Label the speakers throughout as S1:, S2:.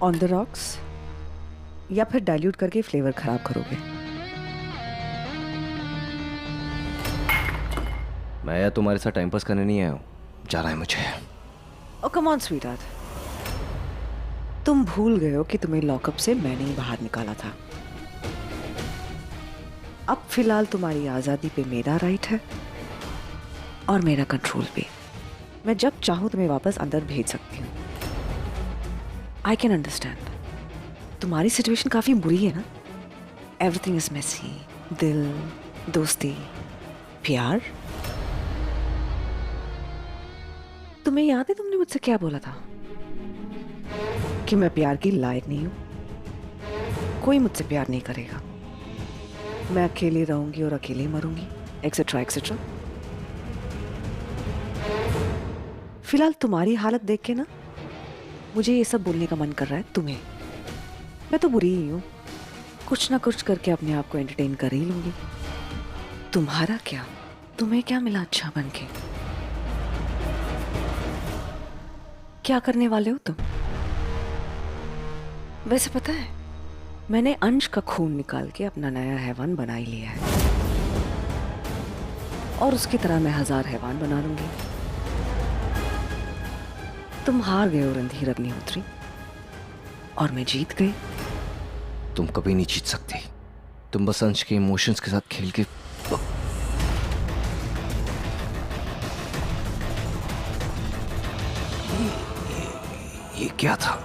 S1: On the rocks या फिर dilute करके फ्लेवर खराब करोगे?
S2: मैं या तुम्हारे साथ टाइम पास करने नहीं आया हूँ, जाना है मुझे।
S1: ओ कम ऑन स्वीटहार्ट, तुम भूल गए हो कि तुम्हें लॉकअप से मैंने ही बाहर निकाला था। अब फिलहाल तुम्हारी आजादी पे मेरा राइट है और मेरा कंट्रोल भी। मैं जब चाहूं तुम्हें वापस अंदर भेज सकती हूँ। आई कैन अंडरस्टैंड, तुम्हारी सिचुएशन काफी बुरी है ना। एवरीथिंग इज मेसी, दिल, दोस्ती, प्यार। तुम्हें याद है तुमने मुझसे क्या बोला था? कि मैं प्यार की लायक नहीं हूं, कोई मुझसे प्यार नहीं करेगा, मैं अकेली रहूंगी और अकेली मरूंगी, एक्सेट्रा एक्सेट्रा। फिलहाल तुम्हारी हालत देख के ना मुझे ये सब बोलने का मन कर रहा है तुम्हें। मैं तो बुरी ही हूं, कुछ ना कुछ करके अपने आप को एंटरटेन कर ही लूंगी। तुम्हारा क्या, तुम्हें क्या मिला अच्छा बन के? क्या करने वाले हो तुम? वैसे पता है, मैंने अंश का खून निकाल के अपना नया हैवान बना ही लिया है और उसकी तरह मैं 1000 हैवान बना लूंगी। तुम हार गए हो रणधीर अग्निहोत्री और मैं जीत गई।
S2: तुम कभी नहीं जीत सकती, तुम बस अंश के इमोशंस के साथ खेल के। ये क्या था?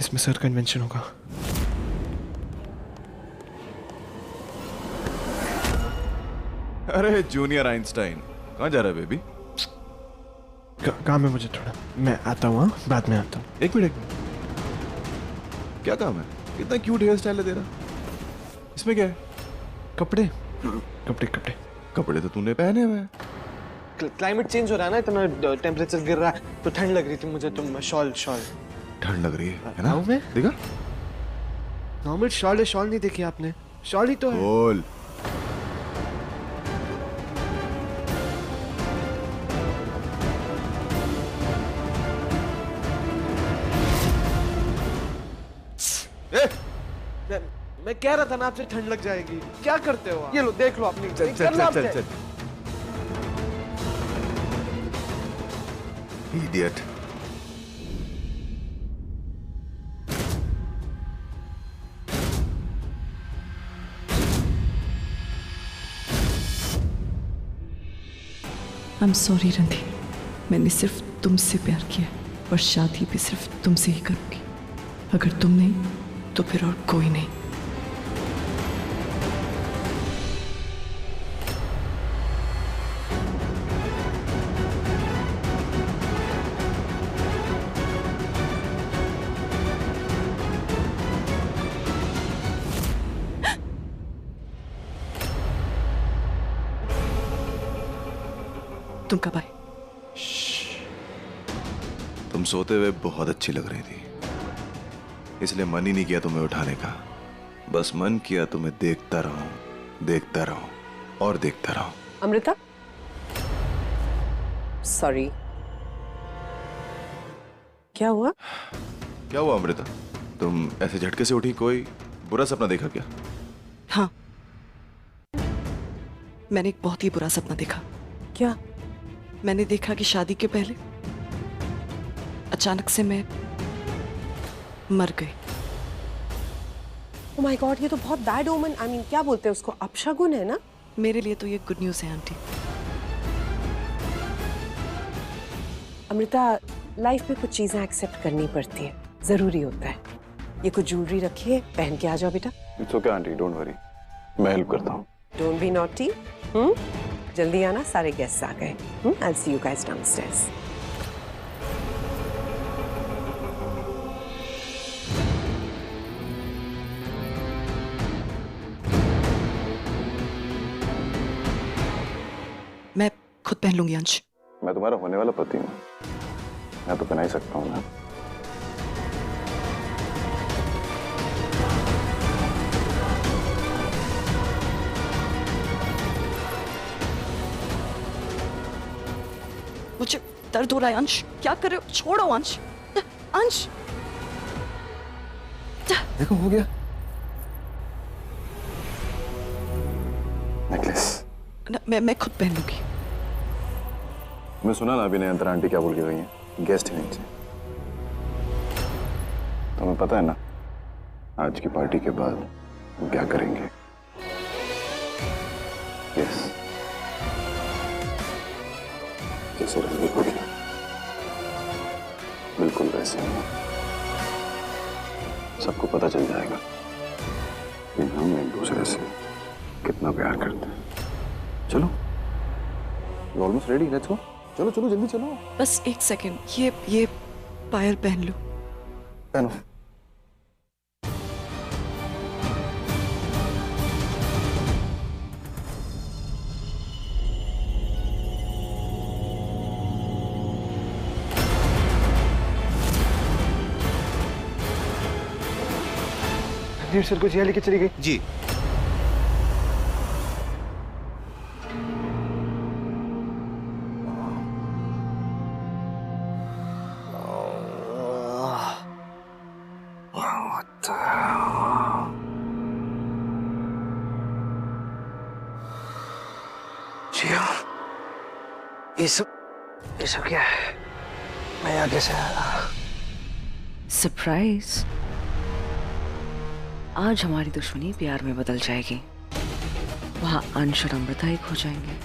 S3: इसमें सर का इन्वेंशन होगा।
S4: अरे जूनियर आइंस्टाइन, कहाँ जा रहा है बेबी?
S3: काम है मुझे थोड़ा, मैं आता हूँ। बाद में आता हूँ।
S4: एक मिनट, क्या काम है? कितना क्यूट हेयर स्टाइल है तेरा। इसमें क्या है?
S3: कपड़े कपड़े कपड़े
S4: कपड़े तो तूने पहने हुए हैं।
S3: क्लाइमेट चेंज हो रहा है ना, इतना टेम्परेचर गिर रहा है तो ठंड लग रही थी मुझे, तो शॉल
S4: ठंड लग रही है ना?
S3: मैं
S4: देखा,
S3: नॉर्मल शॉल है, शॉल नहीं देखी आपने? शॉल ही तो है।
S4: बोल।
S3: मैं कह रहा था ना आपसे ठंड लग जाएगी, क्या करते हो आप? ये लो देख लो आपने।
S4: चल चल चल चल चल। Idiot.
S5: I am sorry Randhir, मैंने सिर्फ तुमसे प्यार किया है और शादी भी सिर्फ तुमसे ही करूंगी। अगर तुम नहीं तो फिर और कोई नहीं। तुम कब आए?
S4: तुम सोते हुए बहुत अच्छी लग रही थी, इसलिए मन ही नहीं किया तुम्हें उठाने का। बस मन किया तुम्हें देखता रहूं और देखता रहूं।
S6: अमृता, सॉरी। क्या हुआ?
S4: क्या हुआ अमृता? तुम ऐसे झटके से उठी, कोई बुरा सपना देखा क्या?
S5: हाँ, मैंने एक बहुत ही बुरा सपना देखा।
S6: क्या?
S5: मैंने देखा कि शादी के पहले अचानक से मैं मर गई।
S6: ओह माय गॉड, ये तो बहुत बैड ओमन। आई मीन क्या बोलते हैं उसको, अपशगुन है ना?
S5: मेरे लिए तो ये गुड न्यूज है आंटी।
S6: अमृता, लाइफ में कुछ चीजें एक्सेप्ट करनी पड़ती है, जरूरी होता है। ये कुछ ज्वेलरी रखी है, पहन के आ जाओ बेटा।
S4: It's okay aunty, don't worry, मैं हेल्प करता हूँ।
S6: Don't be naughty. जल्दी आना, सारे गेस्ट्स आ गए। I will see you guys downstairs.
S5: खुद पहन लूंगी अंश।
S4: मैं तुम्हारा होने वाला पति हूँ, मैं तो पहना ही सकता हूँ ना।
S5: मुझे दर्द हो रहा है अंश, क्या कर रहे हो? छोड़ो अंश, अंश।
S4: देखो हो गया नेकलेस।
S5: मैं खुद पहन लूंगी।
S4: मैं सुना ना अभी ने अंतर आंटी क्या बोल के गई हैं, गेस्ट हैं नीचे। तुम्हें पता है ना आज की पार्टी के बाद वो क्या करेंगे? यस, जैसे रंगी हुई बिल्कुल वैसे ही सबको पता चल जाएगा कि हम एक दूसरे से कितना प्यार करते हैं। चलो, ऑलमोस्ट रेडी, लेट्स गो। चलो चलो जल्दी चलो।
S5: बस एक सेकंड, ये पायल पहन लो।
S4: पहनो।
S3: रणधीर सर को जिया लेके चली गई।
S2: जी। ये सब क्या है? मैं यहाँ कैसे आया?
S1: सरप्राइज। आज हमारी दुश्मनी प्यार में बदल जाएगी। वहां अंश और अमृता एक हो जाएंगे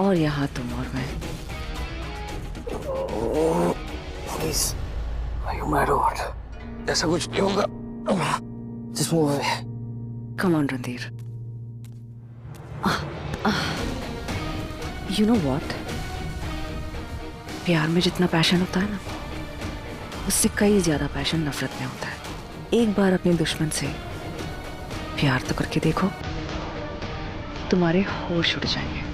S1: और यहाँ तुम और मैं।
S2: प्लीज, you my lord, ऐसा कुछ नहीं होगा। Just move away.
S1: Come on Randhir. You know what? प्यार में जितना पैशन होता है ना, उससे कई ज्यादा पैशन नफरत में होता है। एक बार अपने दुश्मन से प्यार तो करके देखो, तुम्हारे होश उड़ जाएंगे।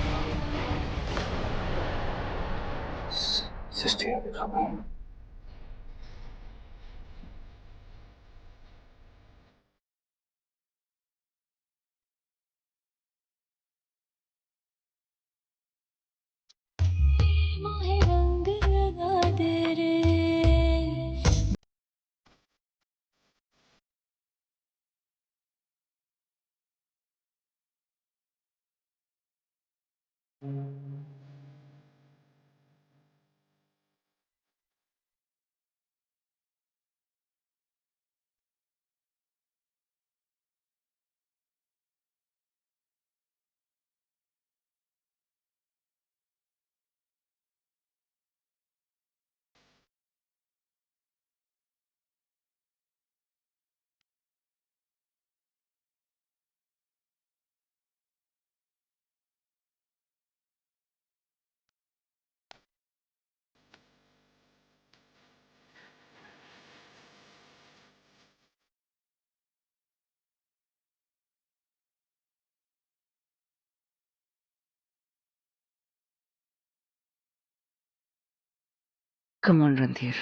S1: Come on रणधीर,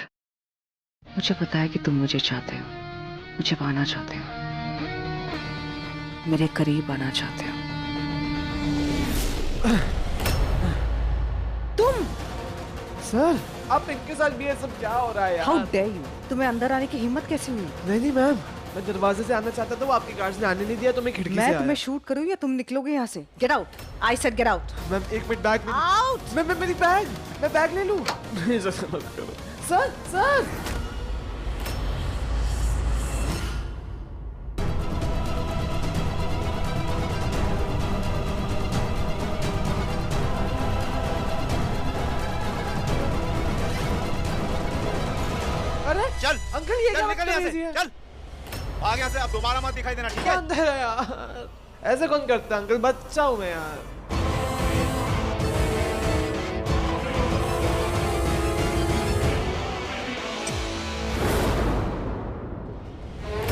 S1: मुझे पता है कि तुम मुझे चाहते हो, मुझे पाना चाहते हो, मेरे करीब आना चाहते हो। तुम
S3: सर, आप इनके साथ भी ये सब क्या हो रहा है यार?
S1: हाउ डेयर यू, तुम्हें अंदर आने की हिम्मत कैसे हुई?
S3: नहीं मैम, मैं दरवाजे से आना चाहता था, वो आपकी कार से आने नहीं दिया तो मैं खिड़की से
S1: मैं
S3: आया।
S1: तुम्हें शूट करूं या तुम निकलोगे यहाँ से? Get out, I said get out.
S3: Ma'am एक मिनट, बैग
S1: आउट।
S3: मैं मेरी बैग, मैं बैग ले लूं। नहीं सर, मत करो सर। सर अरे
S7: चल
S3: अंकल, ये क्या
S7: निकल यहाँ
S3: बदतमीजी
S7: से,
S3: है?
S7: चल भाग यहाँ से, अब दोबारा मत दिखाई देना, ठीक है?
S3: अंदर है यार, ऐसे कौन करता है अंकल, बच्चा हूँ मैं यार।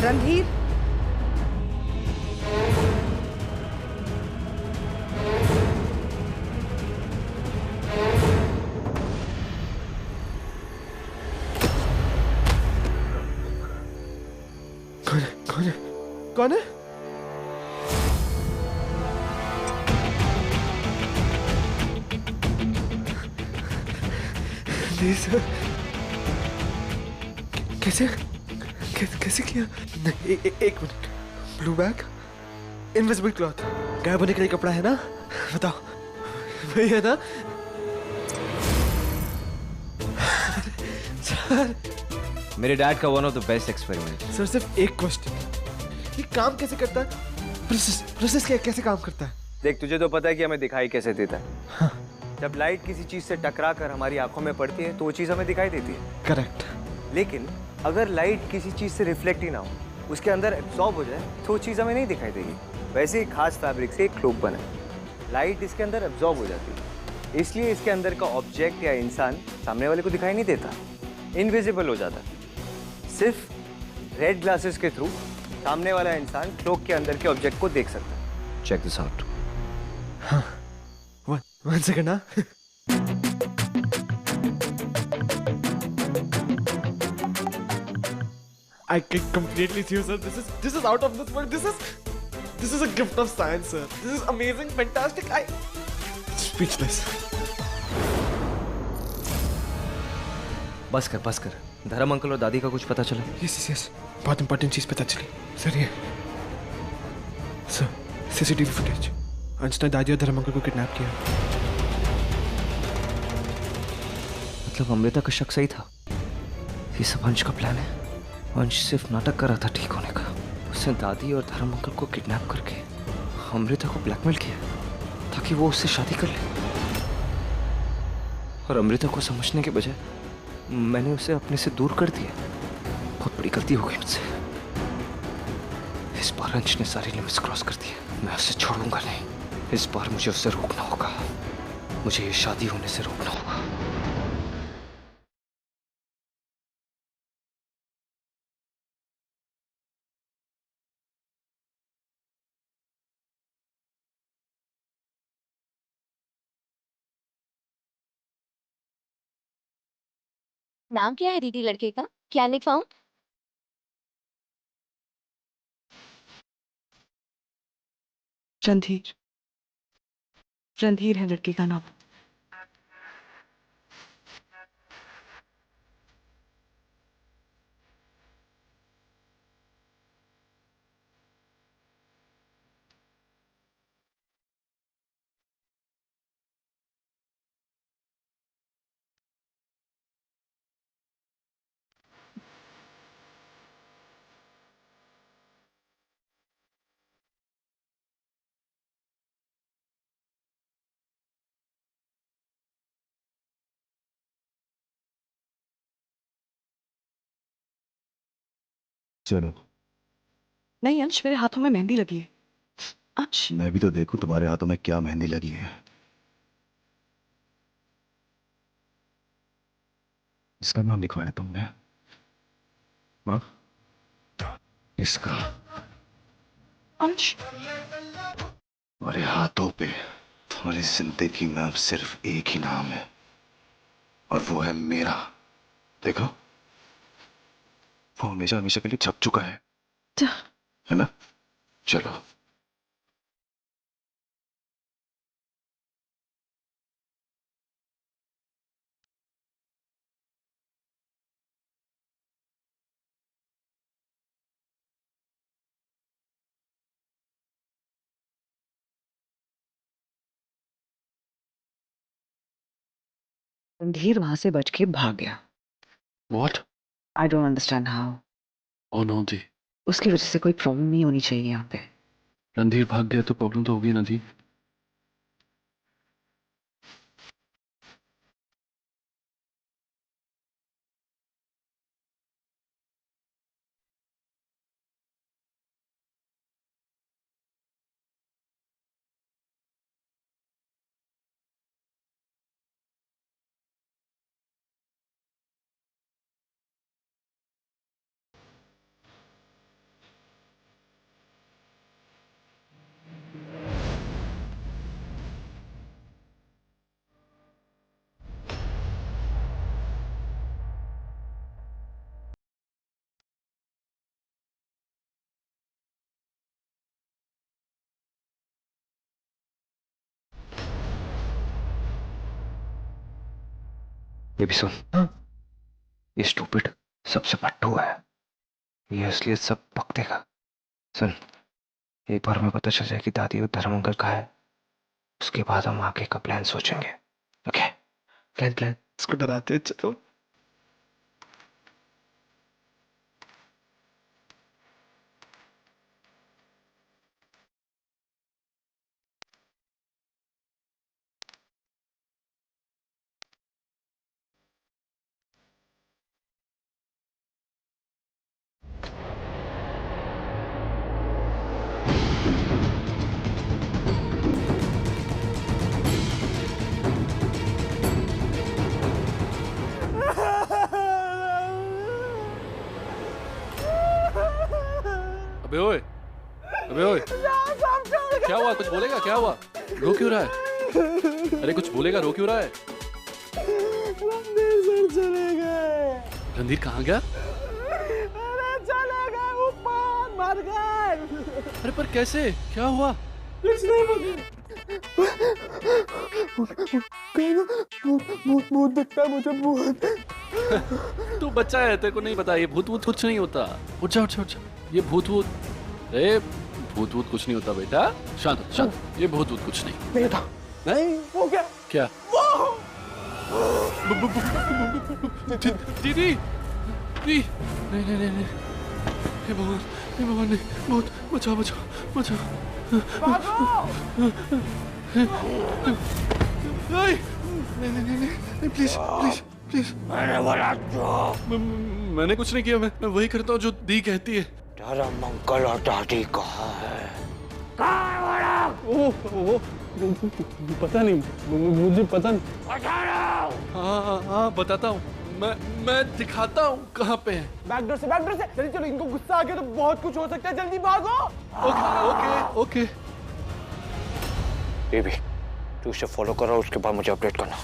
S1: रणधीर,
S3: कौन है? नहीं सर, कैसे कैसे कैसे किया? एक minute, blue bag, invisible cloth, गायब होने के लिए कपड़ा है ना? बताओ, वही है ना? सर,
S8: मेरे डैड का one of the best experiment.
S3: Sir सिर्फ एक क्वेश्चन, ये काम कैसे करता है? प्रोसेस कैसे काम करता है?
S8: देख, तुझे तो पता है कि हमें दिखाई कैसे देता है। हाँ। जब लाइट किसी चीज से टकरा कर हमारी आंखों में पड़ती है तो वो चीज हमें दिखाई देती है।
S3: करेक्ट।
S8: लेकिन अगर लाइट किसी चीज से रिफ्लेक्ट ही ना हो, उसके अंदर एब्जॉर्ब हो जाए, तो वो चीज हमें नहीं दिखाई देगी। वैसे ही खास फैब्रिक से एक क्लोक बना है, लाइट इसके अंदर एब्जॉर्ब हो जाती है, इसलिए इसके अंदर का ऑब्जेक्ट या इंसान सामने वाले को दिखाई नहीं देता, इनविजिबल हो जाता। सिर्फ रेड ग्लासेस के थ्रू सामने वाला इंसान क्लोक के अंदर के ऑब्जेक्ट को देख सकता है। Check this out.
S3: हाँ, वन सेकंड ना। I can completely see you, sir. This is out of this world. This is a gift of science, sir. This is amazing, fantastic. Speechless.
S8: बस कर। धर्म अंकल और दादी का कुछ पता चला?
S3: Yes. बहुत इंपॉर्टेंट चीज पता चली सर। ये सर सीसीटीवी फुटेज, अंश ने दादी और धर्म अंकल को किडनैप किया।
S8: मतलब अमृता का शक सही था, ये सब अंश का प्लान है। अंश सिर्फ नाटक कर रहा था ठीक होने का। उसने दादी और धर्म अंकल को किडनैप करके अमृता को ब्लैकमेल किया ताकि वो उससे शादी कर ले। और अमृता को समझने के बजाय मैंने उसे अपने से दूर कर दिया। बहुत बड़ी गलती हो गई मुझसे। इस बार अंश ने सारी लिमिट्स क्रॉस कर दी। मैं उसे छोड़ूंगा नहीं। इस बार मुझे उससे रोकना होगा। मुझे ये शादी होने से रोकना होगा।
S9: नाम क्या है दीदी लड़के का? क्या लिखवाऊं?
S5: रणधीर। रणधीर है लड़के का नाम।
S4: चलो,
S5: नहीं अंश, मेरे हाथों में मेहंदी लगी है। अंश,
S4: मैं भी तो देखूं तुम्हारे हाथों में क्या मेहंदी लगी है। इसका नाम लिखवाया तुमने? हाँ, इसका।
S5: अंश,
S4: तुम्हारे हाथों पे तुम्हारी जिंदगी में अब सिर्फ एक ही नाम है, और वो है मेरा। देखो, वो हमेशा हमेशा के लिए छप चुका है ना? चलो।
S1: रणधीर वहां से बच के भाग गया।
S2: What?
S1: I don't understand how.
S2: Oh no, दी।
S1: उसकी वजह से कोई प्रॉब्लम नहीं होनी चाहिए यहाँ पे।
S2: रणधीर भाग गया तो प्रॉब्लम तो होगी ना दी।
S4: ये भी सुन। ये स्टूपिड सबसे पट्टू है, ये असलियत सब पक देगा। सुन, एक बार हमें पता चल जाए कि दादी और धर्मंकर का है, उसके बाद हम आगे का प्लान सोचेंगे। ओके? प्लान
S3: इसको डराते हैं, चलो।
S10: अबे ओए, अबे ओए, क्या हुआ? कुछ बोलेगा? क्या हुआ? रो क्यों रहा है? अरे कुछ बोलेगा, रो क्यों रहा है?
S3: रणधीर सर चले गए।
S10: रणधीर कहाँ गया?
S3: अरे चले गए, ऊपर मर गए।
S10: अरे पर कैसे? क्या हुआ?
S3: कुछ नहीं भूत दिखता है मुझे, भूत।
S10: तू बच्चा है, तेरे को नहीं पता, ये भूत वूत कुछ नहीं होता। उठ जा, उठ जा, उठ जा। ये भूत वूत, अरे भूत वूत कुछ नहीं होता बेटा, शांत हो, शांत। ये भूत वूत कुछ नहीं।
S3: नहीं था। नहीं, वो क्या?
S10: क्या? दीदी, दीदी, नहीं नहीं नहीं नहीं, हे भगवान, हे भगवान, नहीं, भूत, बचाओ बचाओ बचाओ। नहीं नहीं नहीं नहीं, प्लीज प्लीज प्लीज। मैंने कुछ नहीं किया, मैं वही करता हूँ जो दी कहती है।
S2: धर्मंकर और दादी कहाँ है?
S10: वो पता नहीं, मुझे पता नहीं। हाँ बताता हूँ, मैं दिखाता हूँ कहाँ पे है।
S3: बैकडोर से, जल्दी चलो, इनको गुस्सा आ गया तो बहुत कुछ हो सकता है, जल्दी भागो।
S10: Okay okay.
S2: बेबी, तू इसे फॉलो करो, उसके बाद मुझे अपडेट करना।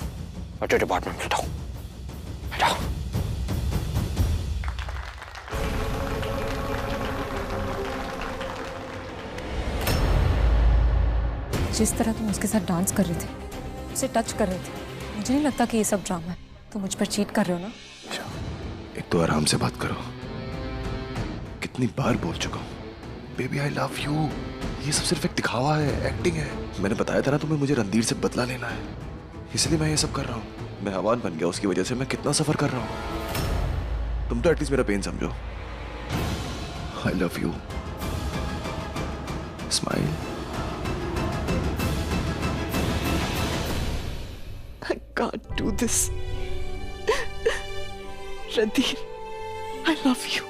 S2: अच्छा डिपार्टमेंट बताओ, बताओ।
S11: जिस तरह तुम उसके साथ डांस कर रहे थे, उसे टच कर रहे थे, मुझे नहीं लगता कि ये सब ड्रामा है। तुम मुझ पर चीट कर रहे हो ना?
S4: एक तो आराम से बात करो, कितनी बार बोल चुका हूँ बेबी आई लव यू। ये सब सिर्फ एक दिखावा है, एक्टिंग है। मैंने बताया था ना तुम्हें, मुझे रणधीर से बदला लेना है, इसलिए मैं ये सब कर रहा हूँ। मैं हवान बन गया, उसकी वजह से मैं कितना सफर कर रहा हूँ। तुम तो एटलीस्ट मेरा पेन समझो। I love you, smile.
S5: I can't do this. Ranveer, I love you.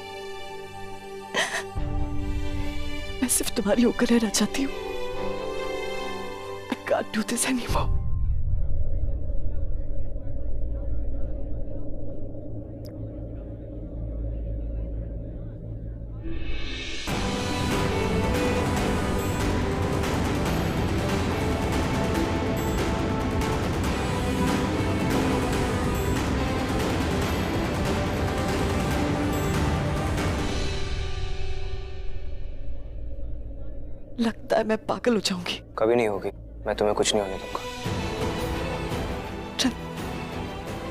S5: मैं सिर्फ तुम्हारी होकर रहना चाहती हूँ। I can't do this anymore. लगता है मैं पागल हो जाऊंगी।
S2: कभी नहीं होगी, मैं तुम्हें कुछ नहीं होने दूंगा।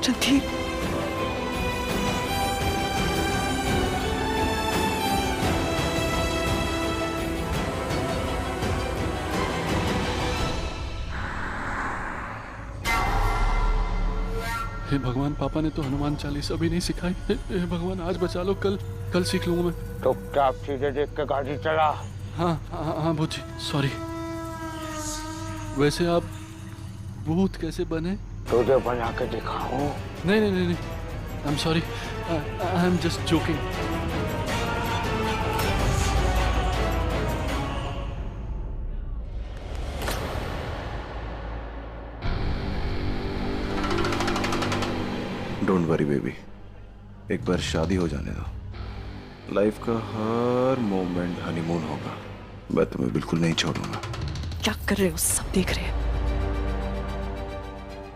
S5: रणधीर,
S10: हे भगवान, पापा ने तो हनुमान चालीसा भी नहीं सिखाई। हे भगवान, आज बचा लो, कल सीख लूंगा मैं।
S2: चुपचाप चीजें देख के गाड़ी चला।
S10: हाँ भूत, सॉरी। वैसे आप भूत कैसे बने?
S2: तुझे बना के दिखाऊं?
S10: नहीं नहीं नहीं, I am sorry, I am just joking.
S4: Don't worry baby, एक बार शादी हो जाने दो, लाइफ का हर मोमेंट हनीमून होगा। मैं तुम्हें बिल्कुल नहीं छोड़ूंगा।
S5: क्या कर रहे हो? सब देख रहे हैं।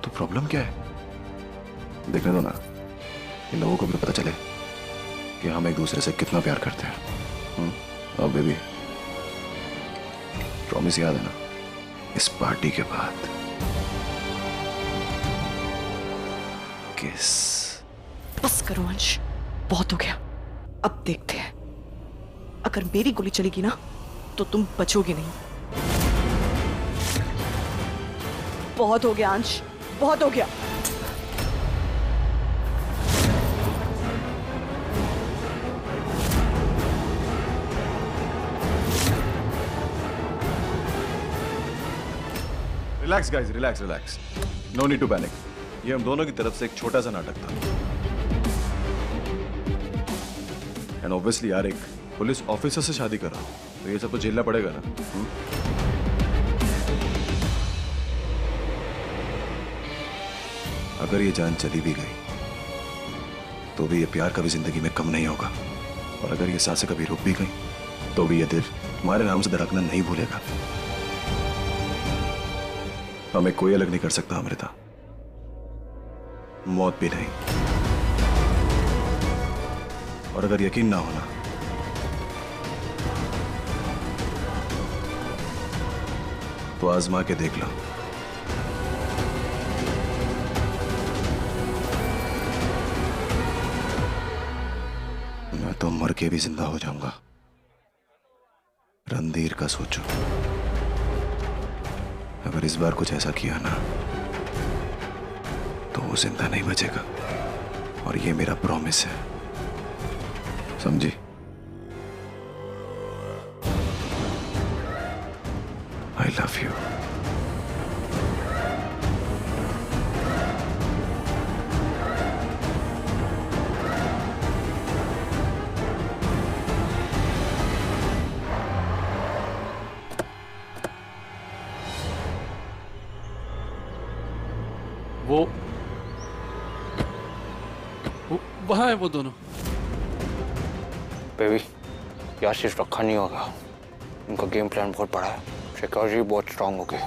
S4: तो प्रॉब्लम क्या है? देखने दो ना, इन लोगों को भी पता चले कि हम एक दूसरे से कितना प्यार करते हैं। अब बेबी, प्रॉमिस याद है ना, इस पार्टी के बाद कि प्रॉमिस।
S5: बस करो अंश, बहुत हो गया। अब देखते हैं, अगर मेरी गोली चलेगी ना तो तुम बचोगे नहीं। बहुत हो गया अंश, बहुत हो गया।
S4: Relax guys, relax relax, no need to panic. ये हम दोनों की तरफ से एक छोटा सा नाटक था। एंड ऑब्वियसली यार, एक पुलिस ऑफिसर से शादी कर रहा हूं, तो ये सब तो झेलना पड़ेगा ना। अगर ये जान चली भी गई तो भी ये प्यार कभी जिंदगी में कम नहीं होगा, और अगर ये सांसें कभी रुक भी गई तो भी ये दिल तुम्हारे नाम से धड़कना नहीं भूलेगा। हमें कोई अलग नहीं कर सकता अमृता, मौत भी नहीं। और अगर यकीन ना होना तो आजमा के देख लो। मैं तो मर के भी जिंदा हो जाऊंगा। रणधीर का सोचो, अगर इस बार कुछ ऐसा किया ना तो वो जिंदा नहीं बचेगा, और ये मेरा प्रॉमिस है, समझी? I love you.
S10: वो वहां है वो दोनों।
S2: बेबी, यार सिर्फ रखा नहीं होगा, उनका गेम प्लान बहुत बड़ा है, सिक्योरिटी बहुत स्ट्रांग होगी।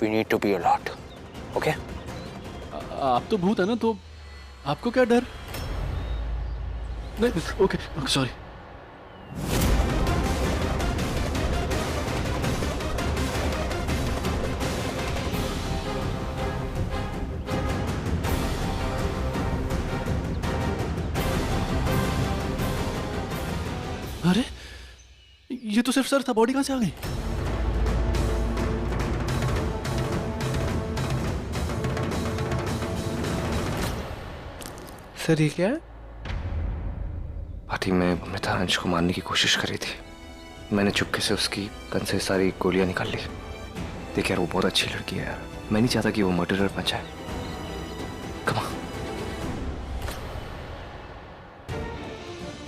S2: We need to be alert, okay?
S10: आप तो भूत है ना, तो आपको क्या डर? नहीं, ओके, सॉरी। अरे ये तो सिर्फ सर था, बॉडी कहां से आ गई?
S3: सर ये क्या है?
S2: आती में अमृता अंश को मारने की कोशिश करी थी, मैंने चुपके से उसकी गन से सारी गोलियां निकाल ली। देख यार, वो बहुत अच्छी लड़की है यार, मैं नहीं चाहता कि वो मर्डरर बन जाए। Come on.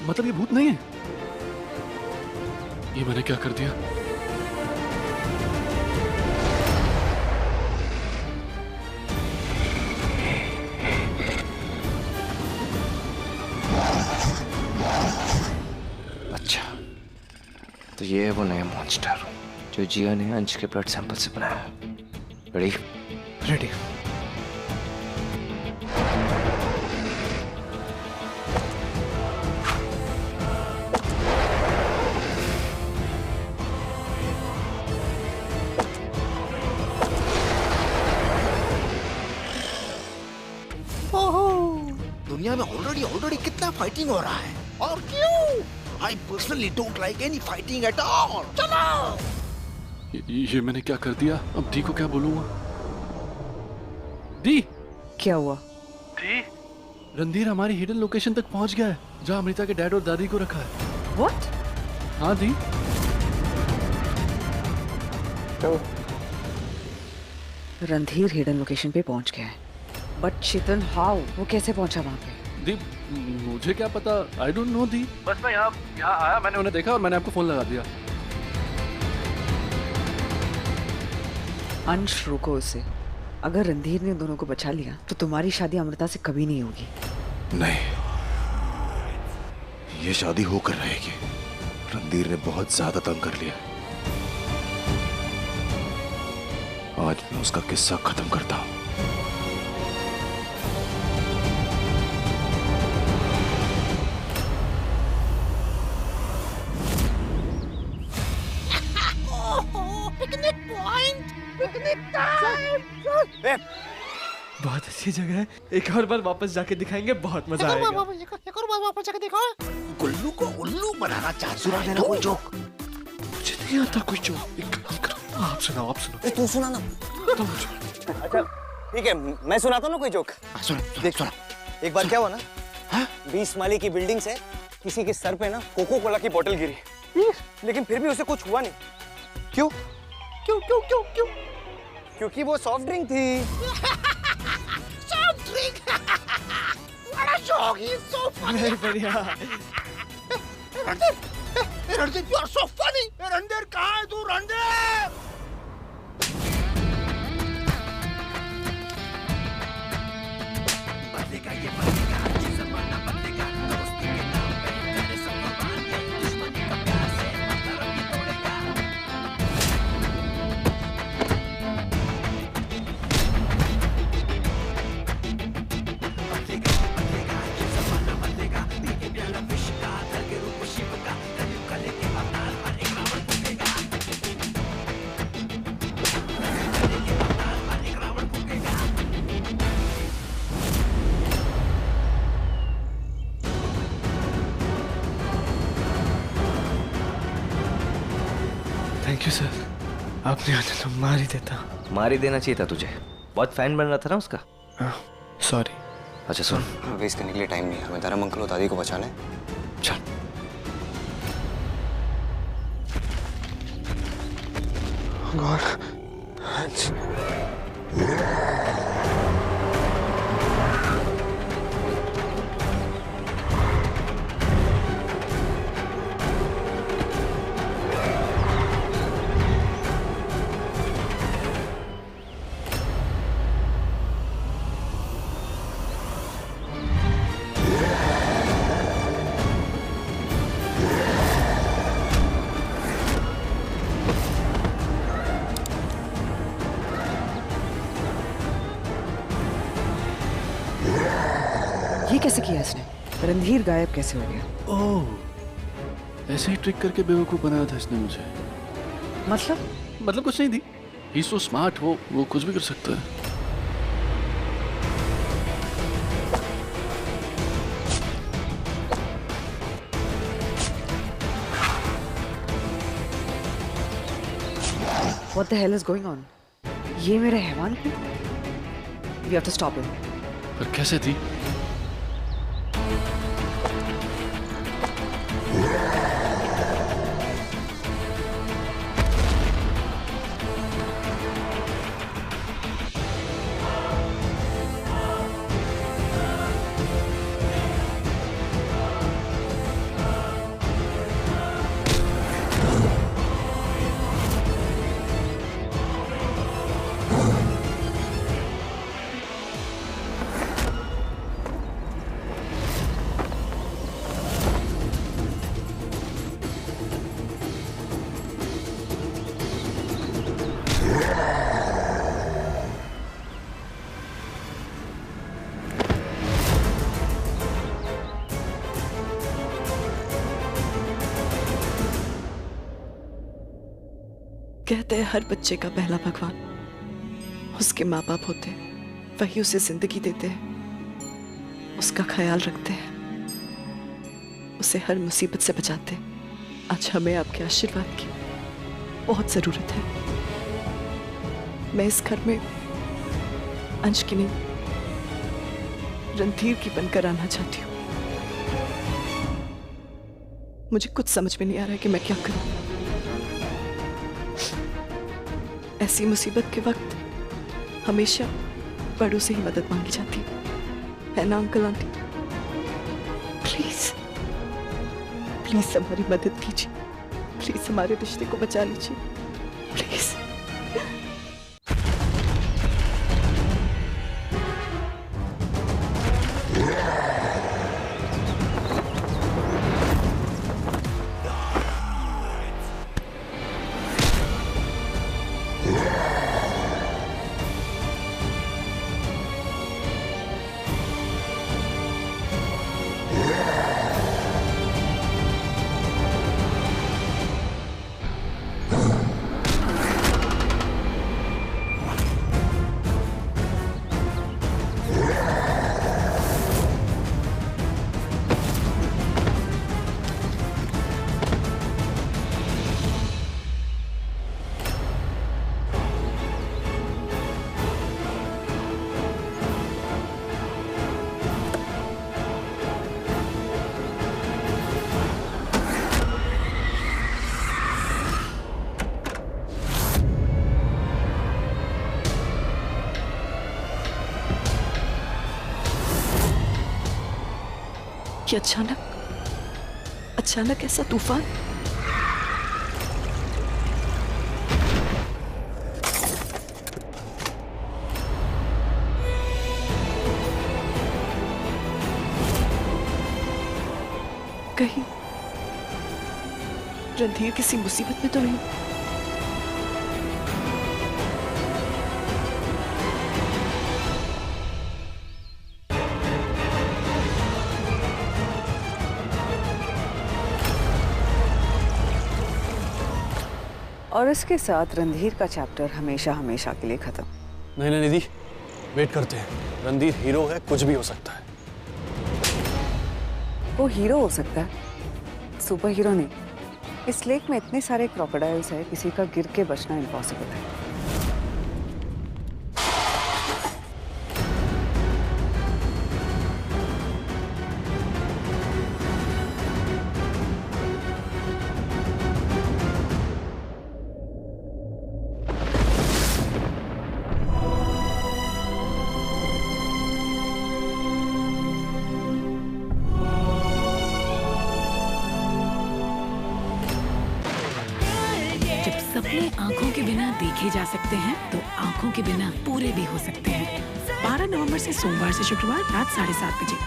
S10: मतलब ये भूत नहीं है? ये मैंने क्या कर दिया?
S2: अच्छा, तो ये है वो नया मॉन्स्टर जो जिया ने अंश के ब्लड सैंपल से बनाया। रेडी?
S3: रेडी।
S12: दुनिया में ऑलरेडी कितना फाइटिंग हो रहा है, और क्यों? I personally don't like any fighting at all. चलो।
S10: ये मैंने क्या कर दिया? अब दी को क्या बोलूंगा? दी,
S1: क्या हुआ?
S10: दी, रणधीर हमारी हिडन लोकेशन तक पहुंच गया है, जहां अमृता के डैड और दादी को रखा है।
S1: What?
S10: हाँ दी।
S1: रणधीर हिडन लोकेशन पे पहुंच गया है, बट चेतन हाउ? वो कैसे पहुंचा वहां पे?
S10: दी, मुझे क्या पता, आई डोंट नो दी। बस मैं यहाँ आया, मैंने उन्हें देखा और मैंने आपको फोन लगा दिया।
S1: अंश, रोको उसे। अगर रणधीर ने दोनों को बचा लिया तो तुम्हारी शादी अमृता से कभी नहीं होगी।
S4: नहीं, ये शादी होकर रहेगी। रणधीर ने बहुत ज्यादा तंग कर लिया, आज मैं उसका किस्सा खत्म करता हूं।
S3: बहुत अच्छी की जगह एक और बार वापस जाके दिखाएंगे, बहुत मजा आएगा।
S12: एक और बार वापस जाके दिखाओ। गुल्लू को उल्लू बनाना चाहते हो? देना कोई जोक।
S3: मुझे नहीं आता कोई जोक। एक काम करो, आप सुनाओ, आप सुनाओ।
S8: तू सुना ना। अच्छा ठीक है, मैं सुनाता हूँ ना कोई जोक।
S12: देख सुना।
S8: एक बार क्या हुआ ना, 20 माले की बिल्डिंग से किसी के सर पे ना कोको कोला की बोतल गिरी, लेकिन फिर भी उसे कुछ हुआ नहीं। क्यों? क्यों क्यों क्यों क्यों? क्योंकि वो सॉफ्ट ड्रिंक थी।
S12: Soft drink. बड़ा शौक है, सो फनी।
S3: बढ़िया।
S12: Randhir, you are so funny। Randhir कहाँ है तू? रणधीर।
S3: थैंक यू सर, आपने आने तो मार ही देता।
S2: मार ही देना चाहिए था तुझे, बहुत फैन बन रहा था ना उसका।
S3: सॉरी।
S2: अच्छा सुन,
S8: वेस्ट करने के लिए टाइम नहीं है, हमें धर्म अंकल और दादी को बचाना है।
S2: चल।
S3: गॉड।
S1: ये कैसे किया इसने? रणधीर गायब कैसे हो गया?
S10: ओह, ऐसे ही ट्रिक करके बेवकूफ बनाया था इसने मुझे।
S1: मतलब
S10: कुछ नहीं थी। ही सो स्मार्ट, वो कुछ भी कर सकता है।
S1: What the hell is going on? ये मेरे हैवान क्यों? We have to stop him.
S10: पर कैसे थी?
S5: कहते हैं हर बच्चे का पहला भगवान उसके माँ बाप होते हैं, वही उसे जिंदगी देते हैं, उसका ख्याल रखते हैं, उसे हर मुसीबत से बचाते हैं। आज हमें आपके आशीर्वाद की बहुत जरूरत है। मैं इस घर में अंश की नहीं, रणधीर की बनकर आना चाहती हूँ। मुझे कुछ समझ में नहीं आ रहा है कि मैं क्या करूं। ऐसी मुसीबत के वक्त हमेशा बड़ों से ही मदद मांगी जाती है ना अंकल आंटी? प्लीज प्लीज हमारी मदद कीजिए, प्लीज हमारे रिश्ते को बचा लीजिए, प्लीज। कि अचानक ऐसा तूफान। कहीं रणधीर किसी मुसीबत में तो नहीं?
S1: और इसके साथ रणधीर का चैप्टर हमेशा हमेशा के लिए खत्म।
S13: नहीं नहीं निधि, वेट करते हैं। रणधीर हीरो है, कुछ भी हो सकता है।
S1: वो हीरो हो सकता है, सुपर हीरो नहीं। इस लेक में इतने सारे क्रोकोडाइल्स हैं, किसी का गिर के बचना इम्पॉसिबल है।
S14: सपने आंखों के बिना देखे जा सकते हैं तो आंखों के बिना पूरे भी हो सकते हैं। 12 नवंबर से सोमवार से शुक्रवार रात 7:30 बजे।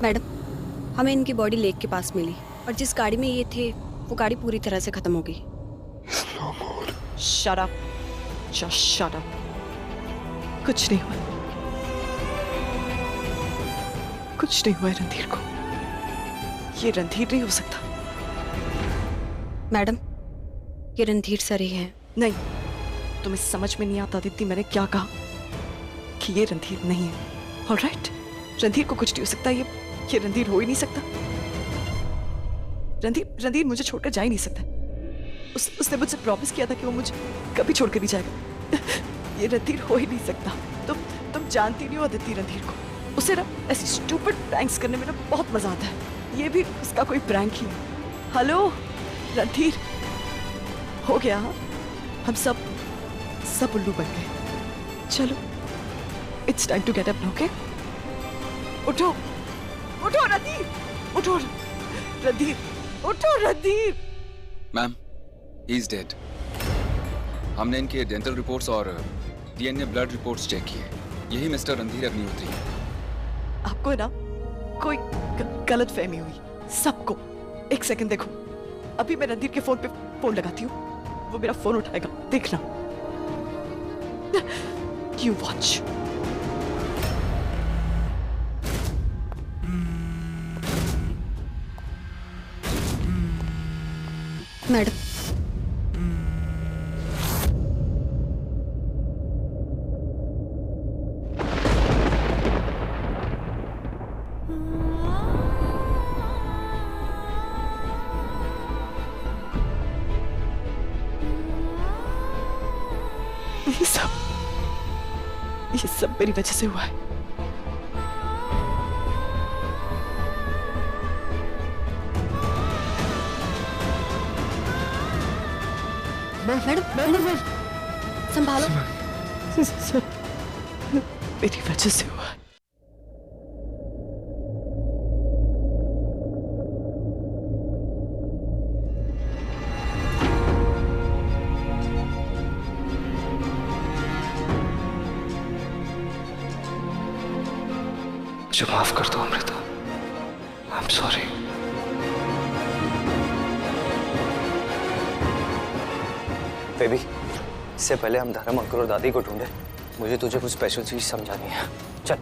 S15: मैडम, हमें इनकी बॉडी लेक के पास मिली और जिस गाड़ी में ये थे वो गाड़ी पूरी तरह से खत्म हो गई।
S5: Shut up. Just shut up. कुछ नहीं हुआ, कुछ नहीं हुआ रणधीर को। ये रणधीर नहीं हो सकता।
S15: मैडम, ये रणधीर सर ही है।
S5: नहीं, तुम्हें समझ में नहीं आता दीदी, मैंने क्या कहा कि ये रणधीर नहीं है। ऑलराइट, रणधीर को कुछ नहीं हो सकता। ये रणधीर हो ही नहीं सकता। रणधीर मुझे छोड़कर जा ही नहीं सकता। उसने मुझसे प्रॉमिस किया था कि वो मुझे कभी छोड़ कर नहीं जाएगा। ये रणधीर हो ही नहीं सकता। तुम जानती नहीं हो अदिति रणधीर को। उसे ना ऐसी स्टूपिड प्रैंक्स करने में ना बहुत मजा आता है। ये भी उसका कोई प्रैंक ही है। हेलो रणधीर, हो गया। हाँ, हम सब उल्लू बन गए। चलो, it's time to get up. Okay, उठो रणधीर, उठो रणधीर, उठो Randhir.
S16: Ma'am, he is dead. हमने इनके डेंटल रिपोर्ट्स और डीएनए ब्लड रिपोर्ट्स चेक किए। यही मिस्टर रणधीर अग्निहोत्री है।
S5: आपको ना कोई गलत फहमी हुई सबको। एक सेकंड देखो, अभी मैं रणधीर के फोन पे फोन लगाती हूँ, वो मेरा फोन उठाएगा, देखना। You watch.
S15: मैडम,
S5: ये सब मेरी वजह से हुआ है।
S15: मैडम, संभालो।
S5: सब मेरी वजह से हुआ है।
S2: मुझे माफ कर दो Amrita, I am sorry.
S8: Baby, इससे पहले हम धर्म अंकुर और दादी को ढूंढे, मुझे तुझे कुछ स्पेशल चीज समझानी है। चल।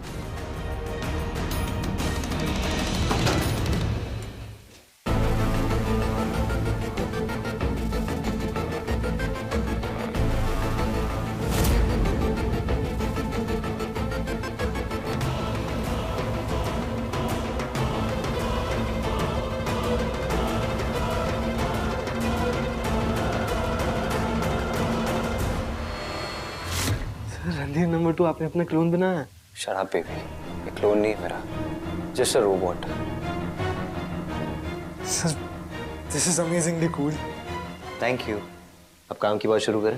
S3: रणधीर नंबर 2 आपने अपना क्लोन बनाया?
S8: शराब बेबी, ये क्लोन नहीं है मेरा, just a robot.
S3: This is amazingly cool.
S8: Thank you. अब काम की बात शुरू करें।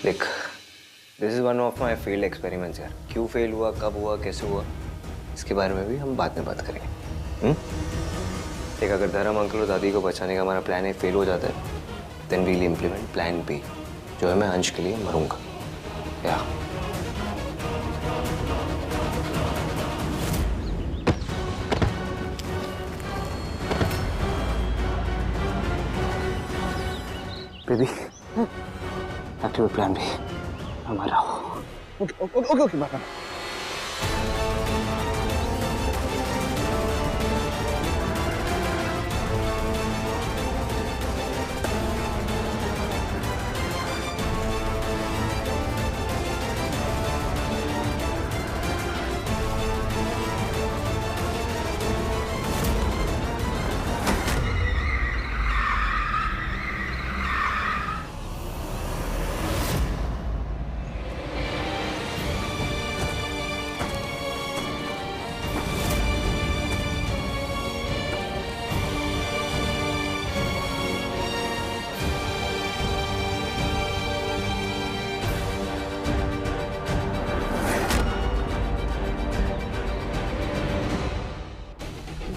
S8: देख, this is one of my field experiments यार। क्यों फेल हुआ, कब हुआ, कैसे हुआ, इसके बारे में भी हम बाद में बात करेंगे। देख, अगर धर्म अंकल और दादी को बचाने का हमारा प्लान ए फेल हो जाता है, then we'll implement plan B, जो है मैं अंश के लिए मरूंगा। Yeah baby, activate plan B. हमारा
S3: ओके बाबा।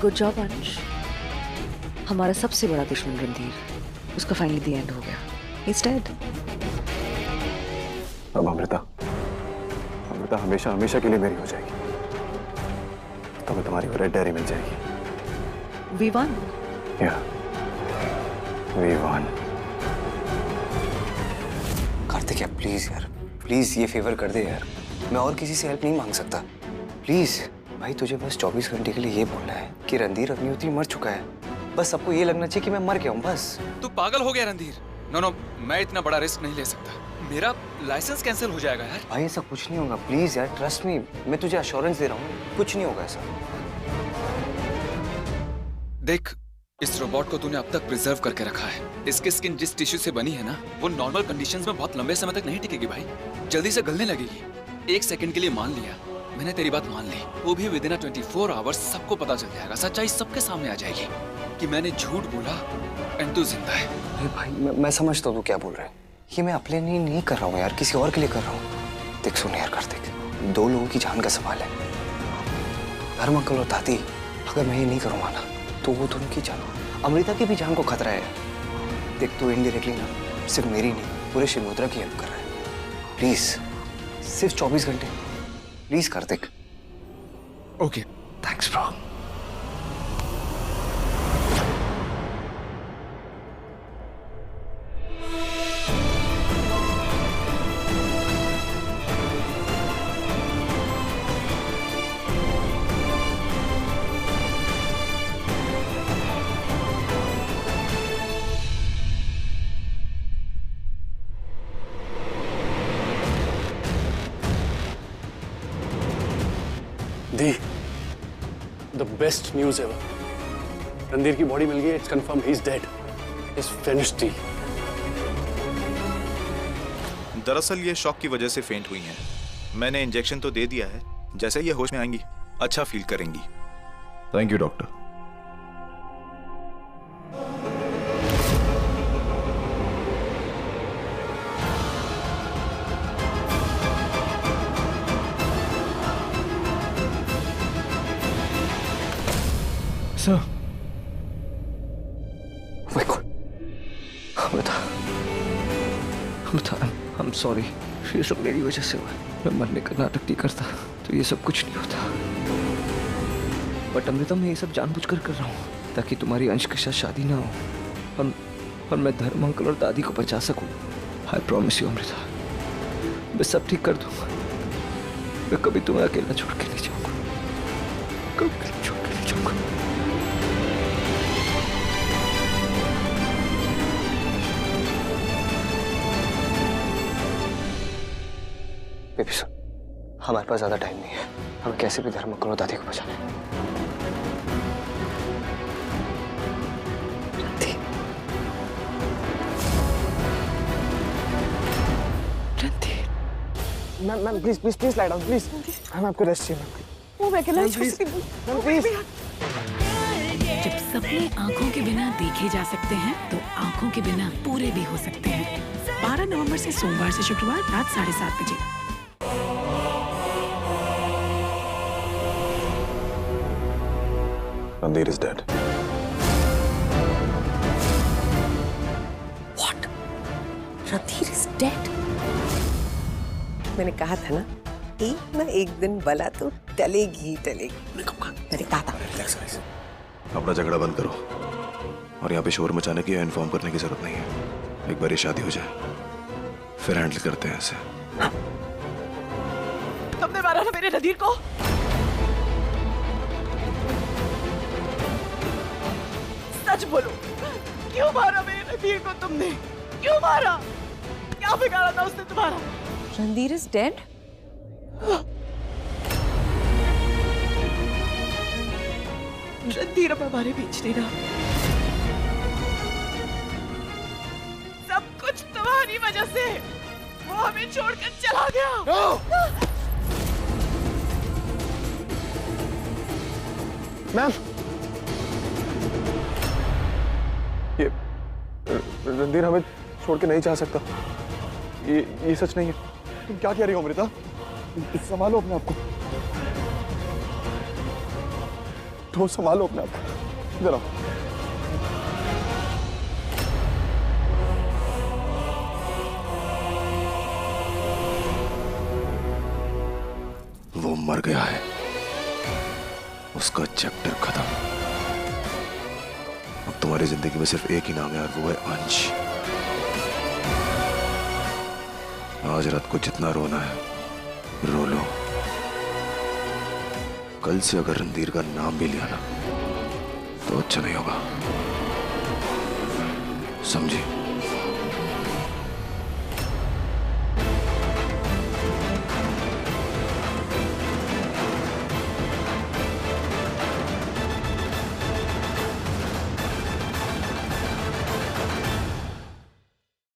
S1: Good job Ansh. हमारा सबसे बड़ा दुश्मन रणधीर, उसका फाइनली द एंड हो गया। He's dead.
S13: अब अमृता हमेशा हमेशा के लिए मेरी हो जाएगी। तुम्हें तुम्हारी वो रेड डायरी मिल जाएगी।
S1: We won.
S13: Yeah, we won.
S8: Kartik यार, प्लीज यार, प्लीज ये फेवर कर दे यार। मैं और किसी से हेल्प नहीं मांग सकता। प्लीज भाई, तुझे बस 24 घंटे के लिए ये बोलना है कि रणधीर अग्निहोत्री मर चुका है। बस सबको ये लगना चाहिए कि मैं मर गया हूँ बस।
S16: तू पागल हो गया रणधीर। नो, मैं इतना बड़ा रिस्क नहीं ले सकता। मेरा लाइसेंस कैंसिल हो जाएगा यार।
S8: भाई ऐसा कुछ नहीं होगा, प्लीज यार, ट्रस्ट मी। मैं तुझे अश्योरेंस दे रहा हूँ, कुछ नहीं होगा ऐसा।
S16: देख, इस रोबोट को तूने अब तक प्रिजर्व करके रखा है। इसकी स्किन जिस टिश्यू से बनी है ना, वो नॉर्मल कंडीशंस में बहुत लंबे समय तक नहीं टिकेगी भाई, जल्दी से गलने लगेगी। 1 सेकंड के लिए मान लिया, मैंने तेरी बात मान ली, वो भी विद इन 24 आवर्स सबको पता चल जाएगा, सच्चाई सबके सामने आ जाएगी कि मैंने झूठ बोला एंड तू जिंदा है।
S8: अरे भाई, मैं समझता हूँ तू क्या बोल रहा है। ये मैं अपने लिए नहीं कर रहा हूँ यार, किसी और के लिए कर रहा हूँ। देख सुन यार कार्तिक, 2 लोगों की जान का सवाल है। धर्म अंकल और दादी, अगर मैं ये नहीं करूँगा ना, तो वो दोनों की जान, अमृता की भी जान को खतरा है। देख, तू इनडायरेक्टली ना सिर्फ मेरी नहीं, पूरे शिवमुद्रा की हेल्प कर रहा है। प्लीज सिर्फ 24 घंटे, please Kartik.
S16: Okay,
S2: thanks bro.
S13: The, the best news ever. Randhir की बॉडी मिल गई, it's confirmed he's dead. He's finished, दी।
S7: दरअसल ये शॉक की वजह से फेंट हुई हैं। मैंने इंजेक्शन तो दे दिया है, जैसे ये होश में आएंगी अच्छा फील करेंगी।
S17: Thank you doctor.
S2: Sir, my God, Amrita, I'm sorry, ये सब मेरी वजह से हुआ। मैं मरने का नाटक नहीं करता तो ये सब कुछ नहीं होता। बट अमृता, मैं ये सब जानबूझकर कर रहा हूँ ताकि तुम्हारी अंश के साथ शादी ना हो और मैं धर्म अंकल और दादी को बचा सकूं। आई प्रॉमिस यू अमृता, मैं सब ठीक कर दूंगा। मैं कभी तुम्हें अकेला छोड़ के नहीं जाऊंगा, कभी छोड़ के नहीं जाऊंगा।
S8: बेबी सुन, हमारे पास ज्यादा टाइम नहीं है, हमें कैसे भी धर्म अंकल और दादी को बचाना है।
S3: Ma'am please lie down please. Ma'am आपको रेस्ट चाहिए मैम।
S6: वो मैं अकेला छोड़ सकती हूँ।
S14: जब सपने आंखों के बिना देखे जा सकते हैं तो आंखों के बिना पूरे भी हो सकते हैं। 12 नवंबर से सोमवार से शुक्रवार रात 7:30 बजे।
S13: Ranveer is dead.
S6: What? Ranveer is dead? मैंने कहा था ना एक दिन बला तो टलेगी ही टलेगी। मैंने कहा था।
S13: अपना झगड़ा बंद करो और यहाँ पे शोर मचाने की या इन्फॉर्म करने की जरूरत नहीं है। एक बार ये शादी हो जाए फिर हैंडल करते हैं इसे।
S5: तुमने मारा ना मेरे नदीर को? सच बोलो, क्यों मारा मेरे नदीर को तुमने? क्यों मारा? क्या बिगाड़ा था उसने तुम्हारा?
S6: Randhir is dead?
S5: रणधीर अब हमारे बीच नहीं रहा। सब कुछ तुम्हारी वजह से। वो हमें छोड़कर चला गया।
S13: मैम, ये रणधीर हमें छोड़ के नहीं जा सकता। ये सच नहीं है। तुम क्या कह रही हो अमृता? संभालो अपने आप को। तो संभालो अपने आप को। इधर आओ।
S4: वो मर गया है, उसका चैप्टर खत्म। अब तुम्हारी जिंदगी में सिर्फ एक ही नाम है और वो है अंश। आज रात को जितना रोना है रो लो। कल से अगर रणधीर का नाम भी लिया ना तो अच्छा नहीं होगा, समझी?